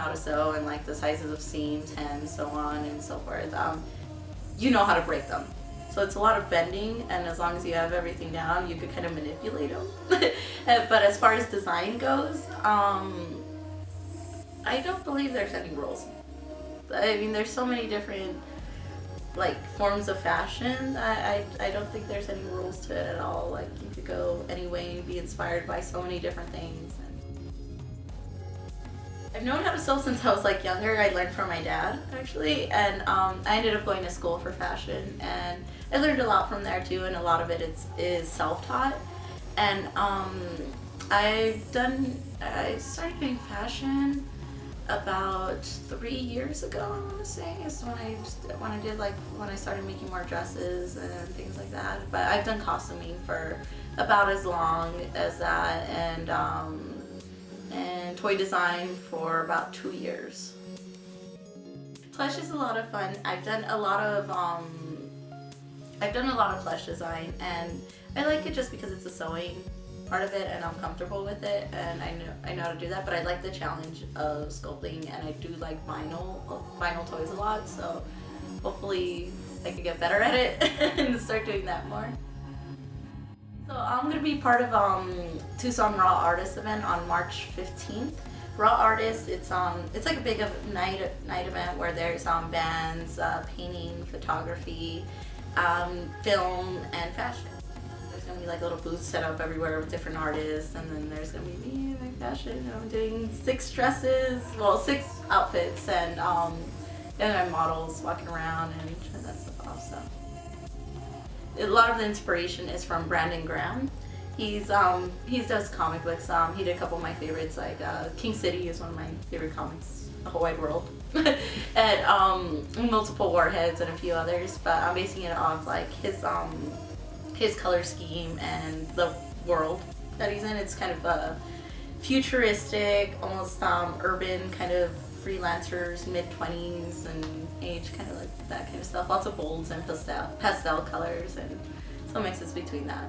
how to sew and like the sizes of seams, hems, so on and so forth, you know how to break them. So it's a lot of bending, and as long as you have everything down, you could kind of manipulate them. But as far as design goes, I don't believe there's any rules. I mean, there's so many different like forms of fashion. I don't think there's any rules to it at all. Like you could go any way and be inspired by so many different things. I've known how to sew since I was like younger. I learned from my dad actually, and I ended up going to school for fashion, and I learned a lot from there too. And a lot of it is self-taught. And I started doing fashion about 3 years ago, I want to say, is when I started making more dresses and things like that. But I've done costuming for about as long as that, and toy design for about 2 years. Plush is a lot of fun. I've done a lot of plush design, and I like it just because it's a sewing part of it, and I'm comfortable with it, and I know how to do that. But I like the challenge of sculpting, and I do like vinyl toys a lot. So hopefully I could get better at it and start doing that more. So I'm gonna be part of Tucson RAWartist event on March 15th. RAWartist, it's like a big night event where there's bands, painting, photography, film, and fashion. There's gonna be like little booths set up everywhere with different artists, and then there's gonna be me and my fashion, and I'm doing 6 outfits, and my models walking around and showing that stuff off. So a lot of the inspiration is from Brandon Graham. He does comic books. He did a couple of my favorites, like King City is one of my favorite comics, The Whole Wide World, and Multiple Warheads and a few others. But I'm basing it off like his color scheme and the world that he's in. It's kind of a futuristic, almost urban kind of freelancers, mid-20s and age, kind of like that kind of stuff. Lots of bolds and pastel colors, and so it mixes between that.